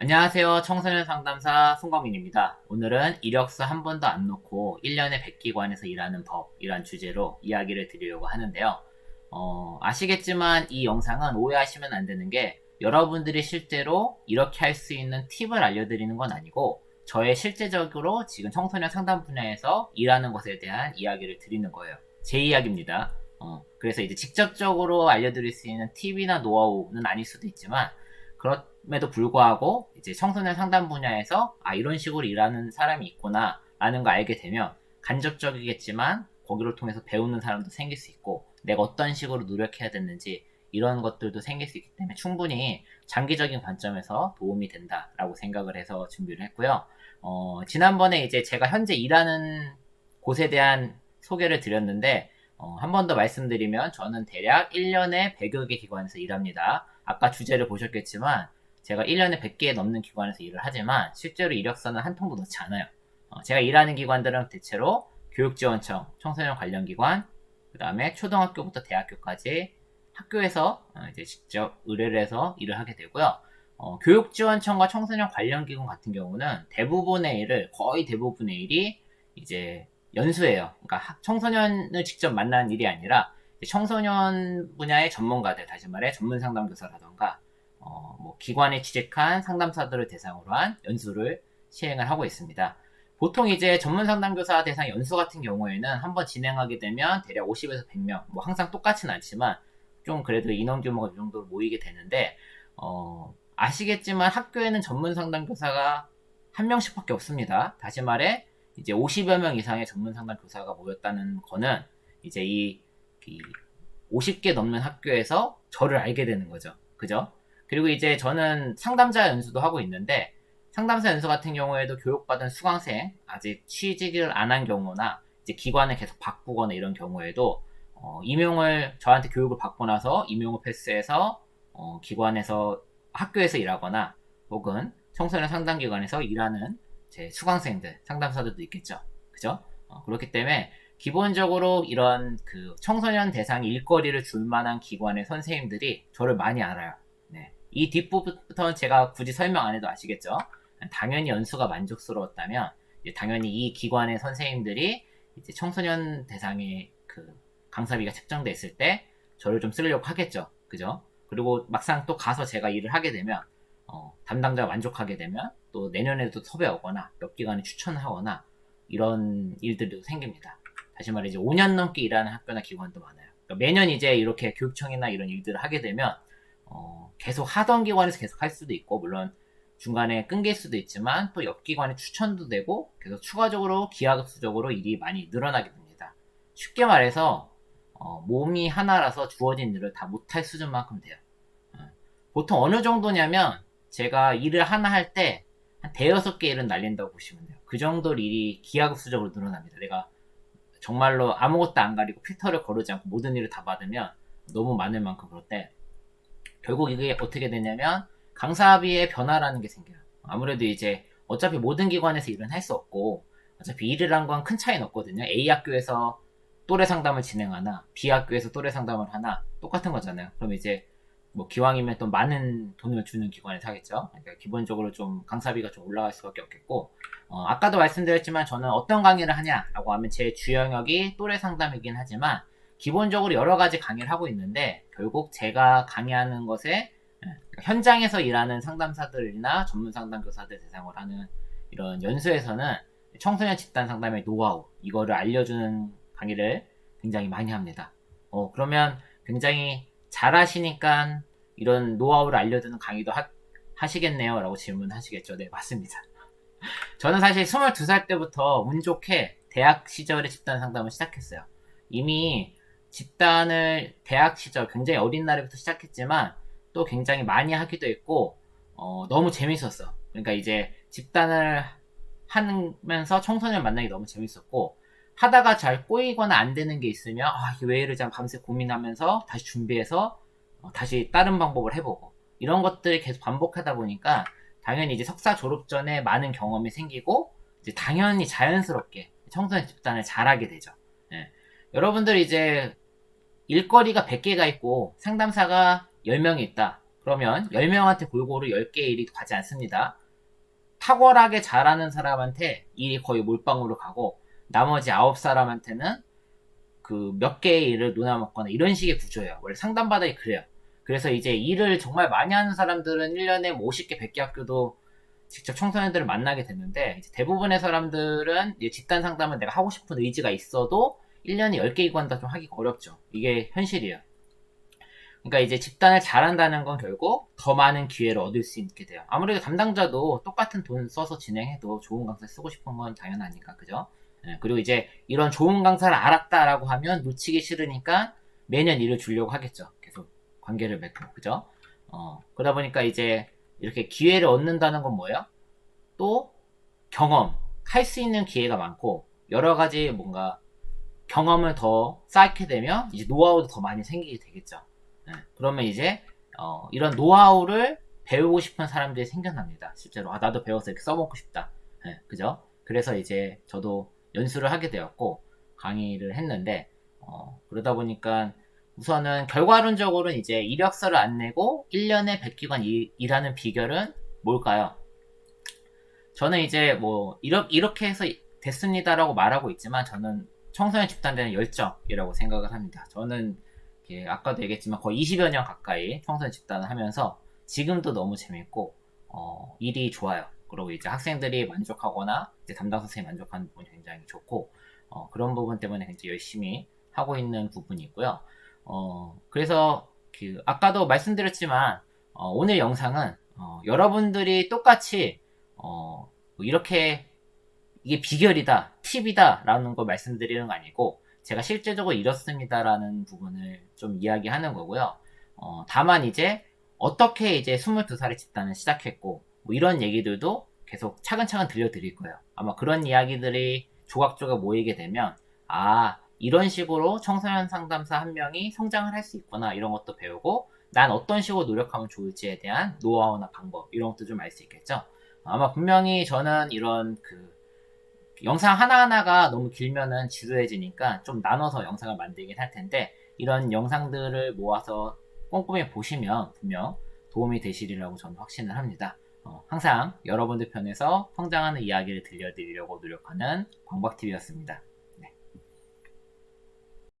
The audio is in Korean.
안녕하세요. 청소년 상담사 송광민입니다. 오늘은 이력서 한 번도 안 넣고 1년에 100기관에서 일하는 법이란 주제로 이야기를 드리려고 하는데요. 아시겠지만 이 영상은 오해하시면 안 되는 게 여러분들이 실제로 이렇게 할 수 있는 팁을 알려드리는 건 아니고 저의 실제적으로 지금 청소년 상담 분야에서 일하는 것에 대한 이야기를 드리는 거예요. 제 이야기입니다. 그래서 이제 직접적으로 알려드릴 수 있는 팁이나 노하우는 아닐 수도 있지만 그럼에도 불구하고 이제 청소년 상담 분야에서 이런 식으로 일하는 사람이 있구나 라는 거 알게 되면 간접적이겠지만 거기를 통해서 배우는 사람도 생길 수 있고 내가 어떤 식으로 노력해야 되는지 이런 것들도 생길 수 있기 때문에 충분히 장기적인 관점에서 도움이 된다라고 생각을 해서 준비를 했고요. 지난번에 이제 제가 현재 일하는 곳에 대한 소개를 드렸는데 한 번 더 말씀드리면 저는 대략 1년에 100여 개 기관에서 일합니다. 아까 주제를 보셨겠지만 제가 1년에 100개 넘는 기관에서 일을 하지만 실제로 이력서는 한 통도 넣지 않아요. 제가 일하는 기관들은 대체로 교육지원청, 청소년 관련 기관, 그 다음에 초등학교부터 대학교까지 학교에서 이제 직접 의뢰를 해서 일을 하게 되고요. 교육지원청과 청소년 관련 기관 같은 경우는 거의 대부분의 일이 이제 연수예요. 그러니까 청소년을 직접 만나는 일이 아니라 청소년 분야의 전문가들, 다시 말해 전문 상담교사라던가 뭐 기관에 취직한 상담사들을 대상으로 한 연수를 시행을 하고 있습니다. 보통 이제 전문 상담교사 대상 연수 같은 경우에는 한번 진행하게 되면 대략 50에서 100명, 뭐 항상 똑같진 않지만 좀 그래도 인원 규모가 이 정도로 모이게 되는데 아시겠지만 학교에는 전문 상담교사가 한 명씩밖에 없습니다. 다시 말해 이제 50여 명 이상의 전문 상담 교사가 모였다는 거는 이제 이 50개 넘는 학교에서 저를 알게 되는 거죠. 그죠? 그리고 이제 저는 상담자 연수도 하고 있는데 상담사 연수 같은 경우에도 교육받은 수강생 아직 취직을 안 한 경우나 이제 기관을 계속 바꾸거나 이런 경우에도 저한테 교육을 받고 나서 임용을 패스해서 기관에서 학교에서 일하거나 혹은 청소년 상담기관에서 일하는 제 수강생들, 상담사들도 있겠죠. 그죠? 그렇기 때문에 기본적으로 이런 그 청소년 대상 일거리를 줄 만한 기관의 선생님들이 저를 많이 알아요. 네. 이 뒷부분부터는 제가 굳이 설명 안 해도 아시겠죠? 당연히 연수가 만족스러웠다면 당연히 이 기관의 선생님들이 이제 청소년 대상의 그 강사비가 책정됐을 때 저를 좀 쓰려고 하겠죠. 그죠? 그리고 막상 또 가서 제가 일을 하게 되면 담당자가 만족하게 되면 또 내년에도 섭외 오거나 몇 기관에 추천하거나 이런 일들도 생깁니다. 다시 말해 이제 5년 넘게 일하는 학교나 기관도 많아요. 그러니까 매년 이제 이렇게 교육청이나 이런 일들을 하게 되면 계속 하던 기관에서 계속 할 수도 있고 물론 중간에 끊길 수도 있지만 또 옆 기관에 추천도 되고 계속 추가적으로 기하급수적으로 일이 많이 늘어나게 됩니다. 쉽게 말해서 몸이 하나라서 주어진 일을 다 못할 수준만큼 돼요. 보통 어느 정도냐면 제가 일을 하나 할 때 한 대여섯 개 일은 날린다고 보시면 돼요. 그 정도 일이 기하급수적으로 늘어납니다. 내가 정말로 아무것도 안 가리고 필터를 거르지 않고 모든 일을 다 받으면 너무 많을 만큼 그럴 때 결국 이게 어떻게 되냐면 강사비의 변화라는 게 생겨요. 아무래도 이제 어차피 모든 기관에서 일은 할 수 없고 어차피 일이란 건 큰 차이는 없거든요. A 학교에서 또래 상담을 진행하나 B 학교에서 또래 상담을 하나 똑같은 거잖아요. 그럼 이제 뭐 기왕이면 또 많은 돈을 주는 기관에서 하겠죠. 그러니까 기본적으로 좀 강사비가 좀 올라갈 수밖에 없겠고 아까도 말씀드렸지만 저는 어떤 강의를 하냐라고 하면 제 주영역이 또래 상담이긴 하지만 기본적으로 여러 가지 강의를 하고 있는데 결국 제가 강의하는 것에 현장에서 일하는 상담사들이나 전문 상담교사들 대상으로 하는 이런 연수에서는 청소년 집단 상담의 노하우 이거를 알려주는 강의를 굉장히 많이 합니다. 그러면 굉장히 잘하시니까 이런 노하우를 알려주는 강의도 하시겠네요 라고 질문하시겠죠. 네, 맞습니다. 저는 사실 22살 때부터 운 좋게 대학 시절에 집단 상담을 시작했어요. 이미 집단을 대학 시절 굉장히 어린 나이부터 시작했지만 또 굉장히 많이 하기도 했고 너무 재밌었어. 그러니까 이제 집단을 하면서 청소년 만나기 너무 재밌었고 하다가 잘 꼬이거나 안 되는 게 있으면 이게 왜 이러지 밤새 고민하면서 다시 준비해서 다시 다른 방법을 해보고 이런 것들을 계속 반복하다 보니까 당연히 이제 석사 졸업 전에 많은 경험이 생기고 이제 당연히 자연스럽게 청소년 집단을 잘하게 되죠. 예. 여러분들 이제 일거리가 100개가 있고 상담사가 10명이 있다. 그러면 10명한테 골고루 10개의 일이 가지 않습니다. 탁월하게 잘하는 사람한테 일이 거의 몰빵으로 가고 나머지 9사람한테는 그 몇 개의 일을 논아먹거나 이런 식의 구조예요. 원래 상담바닥이 그래요. 그래서 이제 일을 정말 많이 하는 사람들은 1년에 뭐 50개, 100개 학교도 직접 청소년들을 만나게 되는데 대부분의 사람들은 집단 상담을 내가 하고 싶은 의지가 있어도 1년에 10개 기관 다 좀 하기가 어렵죠. 이게 현실이에요. 그러니까 이제 집단을 잘한다는 건 결국 더 많은 기회를 얻을 수 있게 돼요. 아무래도 담당자도 똑같은 돈 써서 진행해도 좋은 강사 쓰고 싶은 건 당연하니까, 그죠? 그리고 이제 이런 좋은 강사를 알았다라고 하면 놓치기 싫으니까 매년 일을 주려고 하겠죠. 계속 관계를 맺고, 그죠? 그러다 보니까 이제 이렇게 기회를 얻는다는 건 뭐예요? 또 경험, 할 수 있는 기회가 많고 여러 가지 뭔가 경험을 더 쌓게 되면 이제 노하우도 더 많이 생기게 되겠죠. 그러면 이제 이런 노하우를 배우고 싶은 사람들이 생겨납니다. 실제로 나도 배워서 이렇게 써먹고 싶다. 그죠? 그래서 이제 저도 연수를 하게 되었고 강의를 했는데 그러다 보니까 우선은 결과론적으로는 이제 이력서를 안 내고 1년에 100기관 일하는 비결은 뭘까요? 저는 이제 뭐 이렇게 해서 됐습니다라고 말하고 있지만 저는 청소년 집단되는 열정이라고 생각을 합니다. 저는 아까도 얘기했지만 거의 20여 년 가까이 청소년 집단을 하면서 지금도 너무 재밌고 일이 좋아요. 그리고 이제 학생들이 만족하거나 이제 담당 선생님이 만족하는 부분이 굉장히 좋고 그런 부분 때문에 굉장히 열심히 하고 있는 부분이 있고요. 그래서 아까도 말씀드렸지만 오늘 영상은 여러분들이 똑같이 뭐 이렇게 이게 비결이다, 팁이다 라는 걸 말씀드리는 거 아니고 제가 실제적으로 이렇습니다라는 부분을 좀 이야기하는 거고요. 다만 이제 어떻게 이제 22살의 집단을 시작했고 뭐 이런 얘기들도 계속 차근차근 들려드릴 거예요. 아마 그런 이야기들이 조각조각 모이게 되면 이런 식으로 청소년 상담사 한 명이 성장을 할 수 있구나 이런 것도 배우고 난 어떤 식으로 노력하면 좋을지에 대한 노하우나 방법 이런 것도 좀 알 수 있겠죠. 아마 분명히 저는 이런 영상 하나하나가 너무 길면은 지루해지니까 좀 나눠서 영상을 만들긴 할 텐데 이런 영상들을 모아서 꼼꼼히 보시면 분명 도움이 되시리라고 저는 확신을 합니다. 항상 여러분들 편에서 성장하는 이야기를 들려드리려고 노력하는 광박TV였습니다.